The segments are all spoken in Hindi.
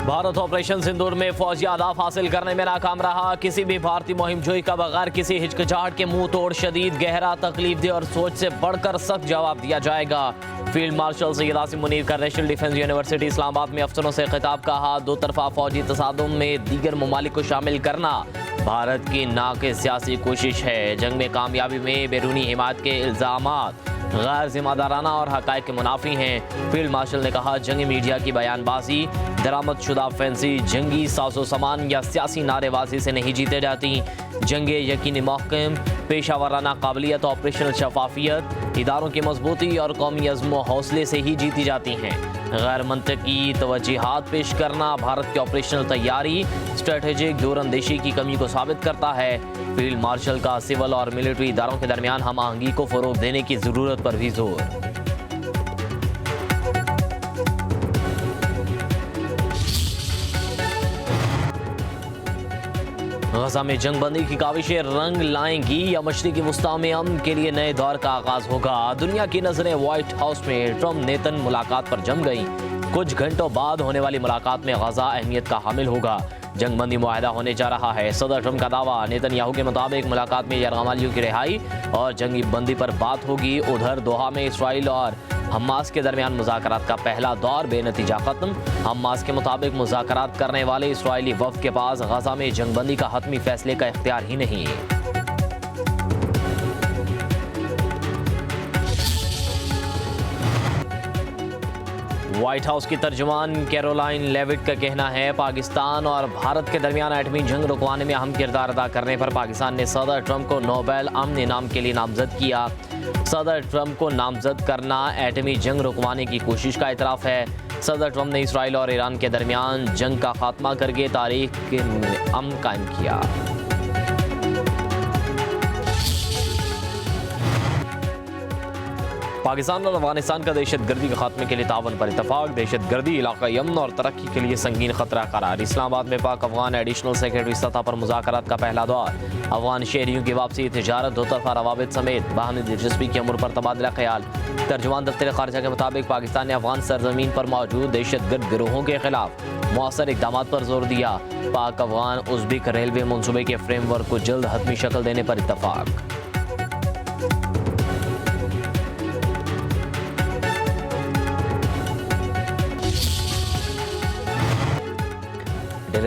भारत ऑपरेशन सिंदूर में फौजी अहदाफ हासिल करने में नाकाम रहा। किसी भी भारतीय मुहिम जोई का बगैर किसी हिचकिचाहट के मुंह तोड़ शदीद, गहरा, तकलीफदेह और सोच से बढ़कर सख्त जवाब दिया जाएगा। फील्ड मार्शल सैयद आसिम मुनीर का नेशनल डिफेंस यूनिवर्सिटी इस्लामाबाद में अफसरों से खिताब। कहा, दो तरफा फौजी तसादुम में दीगर ममालिक को शामिल करना भारत की नाक़िस सियासी कोशिश है। जंग में कामयाबी में बैरूनी हिमायत के इल्ज़ामात गैर जिम्मेदाराना और हक़ाइक़ के मुनाफी हैं। फील्ड मार्शल ने कहा, जंगी मीडिया की बयानबाजी, दरामद शुदा फैंसी, जंगी साजो सामान या सियासी नारेबाजी से नहीं जीते जाती। जंगे यकीनी महकम, पेशावराना काबिलियत, ऑपरेशनल शफाफियत, इदारों की मजबूती और कौमी अज़्म व हौसले से ही जीती जाती हैं। गैर मंतकी तवज्जुहात पेश करना भारत की ऑपरेशनल तैयारी, स्ट्रेटेजिक दूरअंदेशी की कमी को साबित करता है। फील्ड मार्शल का सिविल और मिलिट्री इदारों के दरमियान हम आहंगी को फ़रोग़ देने की ज़रूरत पर भी जोर। गजा में जंगबंदी की काविशें रंग लाएंगी या मशरिकी वुस्ता में अमन के लिए नए दौर का आगाज होगा। दुनिया की नजरें व्हाइट हाउस में ट्रंप नेतन मुलाकात पर जम गई। कुछ घंटों बाद होने वाली मुलाकात में गजा अहमियत का हामिल होगा। जंगबंदी मुआहदा होने जा रहा है। सदर ट्रंप का दावा, नेतन्याहू के मुताबिक मुलाकात में यरगमालियों की रिहाई और जंगी बंदी पर बात होगी। उधर दोहा में इसराइल और हमास के दरमियान मुज़ाकरात का पहला दौर बेनतीजा खत्म। हमास के मुताबिक मुज़ाकरात करने वाले इसराइली वफ़द के पास गजा में जंगबंदी का हतमी फैसले का इख्तियार ही नहीं है। व्हाइट हाउस की तर्जुमान कैरोलाइन लेविट का कहना है, पाकिस्तान और भारत के दरमियान एटमी जंग रुकवाने में अहम किरदार अदा करने पर पाकिस्तान ने सदर ट्रंप को नोबेल अमन इनाम के लिए नामजद किया। सदर ट्रंप को नामजद करना एटमी जंग रुकवाने की कोशिश का इतराफ़ है। सदर ट्रंप ने इसराइल और ईरान के दरमियान जंग का खात्मा करके तारीख के अमन कायम किया। पाकिस्तान और अफगानिस्तान का दहशतगर्दी के खात्मे के लिए तावन पर इतफाक। दहशतगर्दी इलाका यमन और तरक्की के लिए संगीन खतरा करार। इस्लामाबाद में पाक अफगान एडिशनल सेक्रेटरी सतह पर मुज़ाकरात का पहला दौर। अफगान शहरियों की वापसी, तिजारत, दो तरफा रवाबित समेत बाहमी दिलचस्पी के अमूर पर तबादला ख्याल। तर्जुमान दफ्तर खारजा के मुताबिक पाकिस्तान ने अफगान सरजमीन पर मौजूद दहशतगर्द गिरोहों के खिलाफ मौसर इक़दाम पर जोर दिया। पाक अफगान उज़्बेक रेलवे मनसूबे के फ्रेमवर्क को जल्द हतमी शक्ल देने पर इतफाक।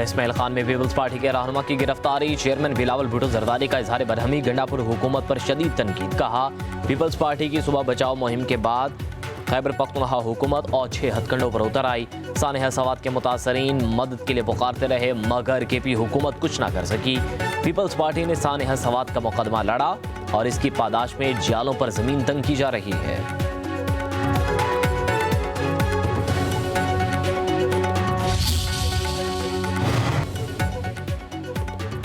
इस्माइल खान में पीपल्स पार्टी के रहनुमा की गिरफ्तारी। चेयरमैन बिलावल भुट्टो जरदारी का इजहार बरहमी। गंडापुर हुकूमत पर शदीद तनकीद। कहा, पीपल्स पार्टी की सुबह बचाओ मुहिम के बाद खैबर पख्तूनख्वा हुकूमत और 6 हथकंडों पर उतर आई। सानिया सवात के मुतासरीन मदद के लिए पुकारते रहे मगर केपी हुकूमत कुछ ना कर सकी। पीपल्स पार्टी ने सानिया सवात का मुकदमा लड़ा और इसकी पादाश में जालों पर जमीन तंग की जा रही है।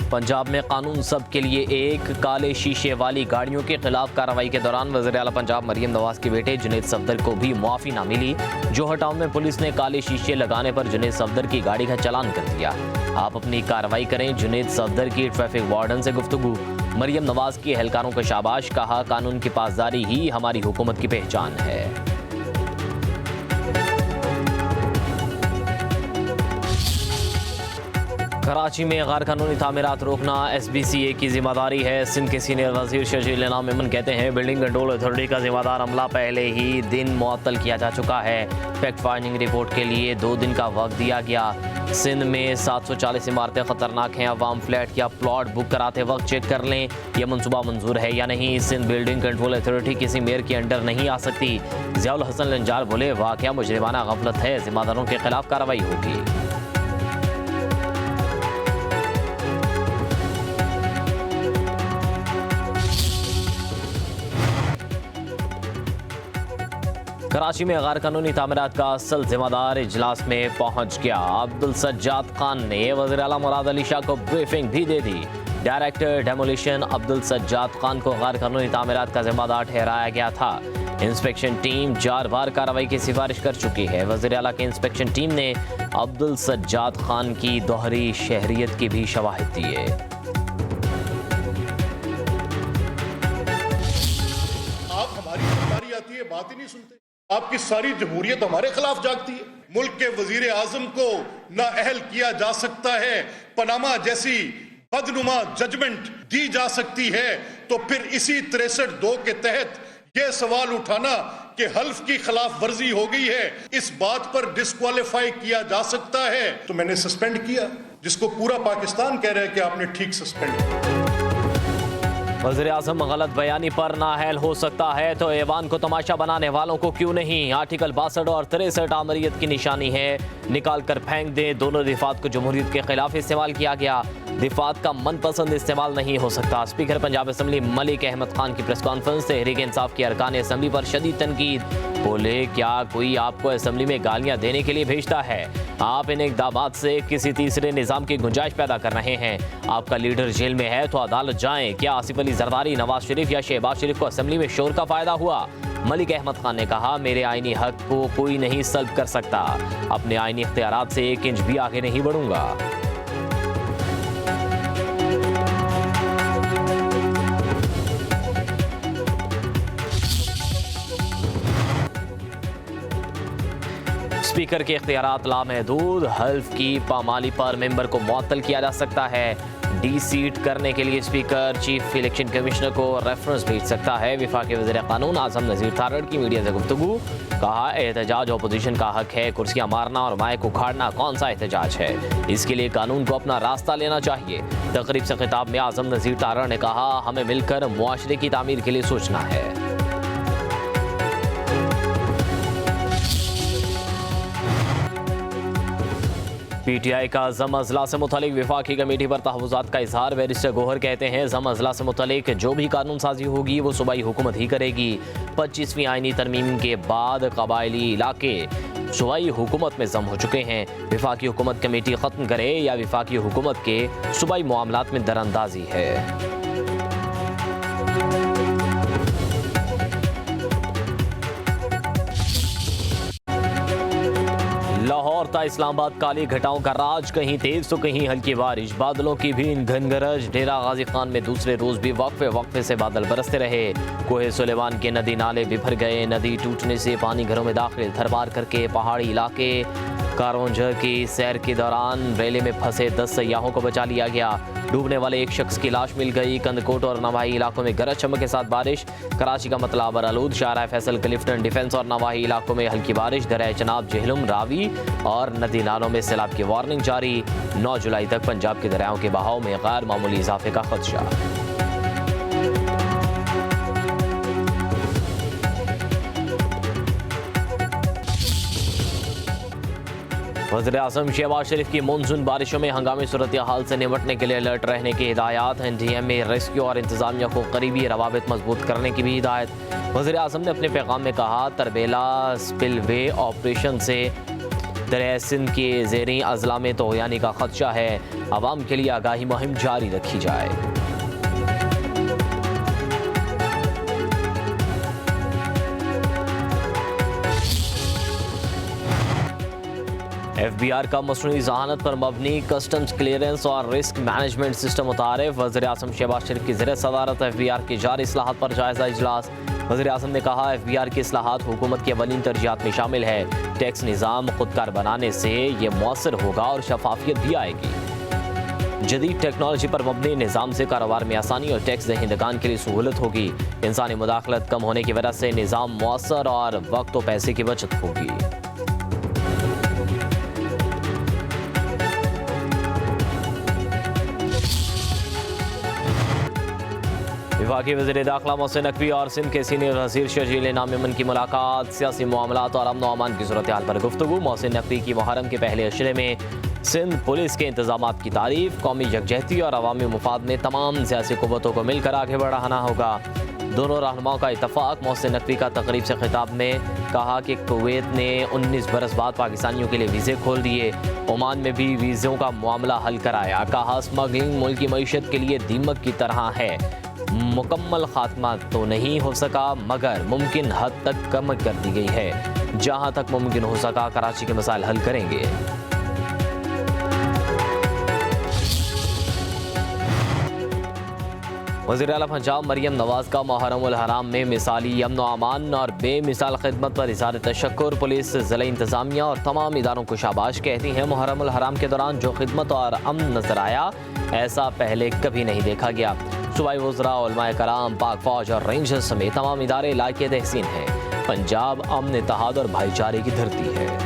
पंजाब में कानून सब के लिए एक, काले शीशे वाली गाड़ियों के खिलाफ कार्रवाई के दौरान वज़ीर आला पंजाब मरियम नवाज के बेटे जुनैद सफदर को भी मुआफ़ी ना मिली। जोहर टाउन में पुलिस ने काले शीशे लगाने पर जुनैद सफदर की गाड़ी का चालान कर दिया। आप अपनी कार्रवाई करें, जुनैद सफदर की ट्रैफिक वार्डन से गुफ्तगू। मरियम नवाज की एहलकारों को शाबाश। कहा, कानून की पासदारी ही हमारी हुकूमत की पहचान है। कराची में गैर कानूनी तामीरात रोकना SBCA की जिम्मेदारी है। सिंध के सीनियर वजीर शजील इनाम मेमन कहते हैं, बिल्डिंग कंट्रोल अथॉरिटी का जिम्मेदार अमला पहले ही दिन मुअत्तल किया जा चुका है। फैक्ट फाइंडिंग रिपोर्ट के लिए 2 दिन का वक्त दिया गया। सिंध में 740 इमारतें खतरनाक हैं। अवाम फ्लैट या प्लॉट बुक कराते वक्त चेक कर लें यह मनसूबा मंजूर है या नहीं। सिंध बिल्डिंग कंट्रोल अथॉरिटी किसी मेयर के अंडर नहीं आ सकती। ज़ियाउल हसन लंजार बोले, वाक़या मुजरिमाना गफलत है, जिम्मेदारों के खिलाफ कार्रवाई होगी। कराची में गैर कानूनी तामीरात का असल जिम्मेदार इजलास में पहुंच गया। अब्दुल सज्जाद खान ने वज़ीर आला मुराद अली शाह को ब्रीफिंग भी दे दी। डायरेक्टर डेमोलिशन अब्दुल सज्जाद खान को गैर कानूनी तामीरात का जिम्मेदार ठहराया गया था। इंस्पेक्शन टीम 4 बार कार्रवाई की सिफारिश कर चुकी है। वज़ीर आला की इंस्पेक्शन टीम ने अब्दुल सज्जाद खान की दोहरी शहरियत की भी शवाहिद दी है। आप हमारी सरकारी आती है, बात ही नहीं सुनते। आपकी सारी जमहूरियत हमारे खिलाफ जागती है। मुल्क के वजीर आजम को नाअहल किया जा सकता है, पनामा जैसी बदनुमा जजमेंट दी जा सकती है, तो फिर इसी 63(2) के तहत यह सवाल उठाना कि हल्फ की खिलाफ वर्जी हो गई है, इस बात पर डिस्क्वालीफाई किया जा सकता है, तो मैंने सस्पेंड किया, जिसको पूरा पाकिस्तान कह रहा है कि आपने ठीक सस्पेंड किया। वज़ीर आज़म गलत बयानी पर नाअहल हो सकता है तो ऐवान को तमाशा बनाने वालों को क्यों नहीं। आर्टिकल 62 और 63 आमरीत की निशानी है, निकाल कर फेंक दें। दोनों दिफात को जमहूरियत के खिलाफ इस्तेमाल किया गया, दिफात का मनपसंद इस्तेमाल नहीं हो सकता। स्पीकर पंजाब असम्बली मलिक अहमद खान की प्रेस कॉन्फ्रेंस, तहरीक इंसाफ के अरकान असम्बली पर शदीद तनकीद। बोले, क्या कोई आपको असम्बली में गालियां देने के लिए भेजता है? आप इन इक़दामात से किसी तीसरे निज़ाम की गुंजाइश पैदा कर रहे हैं। आपका लीडर जेल में है तो अदालत जाएं। क्या आसिफ अली जरदारी, नवाज शरीफ या शहबाज शरीफ को असम्बली में शोर का फायदा हुआ? मलिक अहमद खान ने कहा, मेरे आईनी हक को कोई नहीं सल्ब कर सकता। अपने आईनी इख्तियारात से 1 इंच भी आगे नहीं बढ़ूंगा। स्पीकर के इख्तियारात लामहदूद, हल्फ की पामाली पर मेंबर को मुअत्तल किया जा सकता है। डी सीट करने के लिए स्पीकर चीफ इलेक्शन कमिश्नर को रेफरेंस भेज सकता है। वफाकी वज़ीर क़ानून आज़म नज़ीर तारड़ की मीडिया से गुफ्तगू, कहा, एहतजाज अपोजिशन का हक है, कुर्सियां मारना और माइक उखाड़ना कौन सा एहतजाज है? इसके लिए कानून को अपना रास्ता लेना चाहिए। तकरीब से खिताब में आज़म नज़ीर तारड़ ने कहा, हमें मिलकर मुआशरे की तामीर के लिए सोचना है। पीटीआई का जम अजला से मुतालिक वफाकी कमेटी पर तहफ़्फ़ुज़ात का इजहार। बैरिस्टर गोहर कहते हैं, जम अजला से मुतालिक जो भी कानून साजी होगी वो सूबाई हुकूमत ही करेगी। 25वीं आईनी तरमीम के बाद कबायली इलाके सूबाई हुकूमत में जम हो चुके हैं। वफाकी हुकूमत कमेटी ख़त्म करे या वफाकी हुकूमत के सूबाई मामलात में दरअंदाजी है। लाहौर ता इस्लामाबाद काली घटाओं का राज, कहीं तेज तो कहीं हल्की बारिश, बादलों की भी घनगरज। डेरा गाजी खान में दूसरे रोज भी वक्फे से बादल बरसते रहे। कोहे सुलेमान के नदी नाले बिफर गए, नदी टूटने से पानी घरों में दाखिल। थरबार करके पहाड़ी इलाके कारोंझर की सैर के दौरान रेले में फंसे 10 सयाहों को बचा लिया गया। डूबने वाले एक शख्स की लाश मिल गई। कंदकोट और नवाही इलाकों में गरज चमक के साथ बारिश। कराची का मतला बरालूद, शाहराह फैसल, क्लिफ्टन, डिफेंस और नवाही इलाकों में हल्की बारिश। दरिया चनाब, जेहलुम, रावी और नदी नालों में सैलाब की वार्निंग जारी। 9 जुलाई तक पंजाब के दरियाओं के बहाव में गैर मामूली इजाफे का खदशा। वज़ीर आज़म शहबाज शरीफ की मानसून बारिशों में हंगामी सूरत हाल से निपटने के लिए अलर्ट रहने की हिदायत। NDM में रेस्क्यू और इंतजामिया को करीबी रवाबित मजबूत करने की भी हिदायत। वज़ीर आज़म ने अपने पैगाम में कहा, तरबेला स्पिलवे ऑपरेशन से दरिया सिंध के ज़ेरी अजला में तोयानी का खदशा है। आवाम के लिए आगाही मुहिम जारी रखी जाए। FBR का मसनूई ज़हानत पर मबनी कस्टम्स क्लियरेंस और रिस्क मैनेजमेंट सिस्टम मुतारिफ। वज़ीर आज़म शहबाज शरीफ की ज़ेर सदारत FBR की जारी इस्लाहात पर जायज़ा इजलास। वज़ीर आज़म ने कहा, FBR की इस्लाहात हुकूमत की अवलीन तरजीहात में शामिल है। टैक्स निज़ाम खुदकार बनाने से ये मौसर होगा और शफाफियत भी आएगी। जदीद टेक्नोलॉजी पर मबनी निज़ाम से कारोबार में आसानी और टैक्स दहिंदगान के लिए सहूलत होगी। इंसानी मुदाखलत कम होने की वजह से निज़ाम मौसर और वक्त और पैसे की बचत होगी। विभागीय वज़ीर दाखिला मोहसिन नकवी और सिंध के सीनियर वज़ीर शर्जील नामिमन की मुलाकात। सियासी मामलात और अमन व अमान की सूरत हाल पर गुफ्तगू। मोहसिन नकवी की मुहर्रम के पहले अशरे में सिंध पुलिस के इंतजामात की तारीफ। कौमी यकजहती और अवामी मुफाद में तमाम सियासी क़ुव्वतों को मिलकर आगे बढ़ाना होगा। दोनों रहनुमाओं का इत्तफाक। मोहसिन नकवी का तकरीब से खिताब में कहा कि कुवैत ने 19 बरस बाद पाकिस्तानियों के लिए वीज़े खोल दिए। ओमान में भी वीज़ों का मामला हल कराया। कहा, स्मगलिंग मुल्क की मईशत के लिए दीमक की तरह है। मुकम्मल खात्मा तो नहीं हो सका मगर मुमकिन हद तक कम कर दी गई है। जहां तक मुमकिन हो सका कराची के मसाइल हल करेंगे। वज़ीर आला पंजाब मरियम नवाज का मुहर्रमुल हराम में मिसाली अमन व अमान और बेमिसाल खिदमत पर इज़हार तशक्कुर। पुलिस, ज़िला इंतज़ामिया और तमाम इदारों को शाबाश कहती हैं। मुहर्रमुल हराम के दौरान जो खिदमत और अमन नजर आया, ऐसा पहले कभी नहीं देखा गया। सूबाई वज़रा, उलमाए कराम, पाक फौज और रेंजर्स समेत तमाम इदारे लायक तहसीन हैं। पंजाब अमन, इत्तेहाद और भाईचारे की धरती है।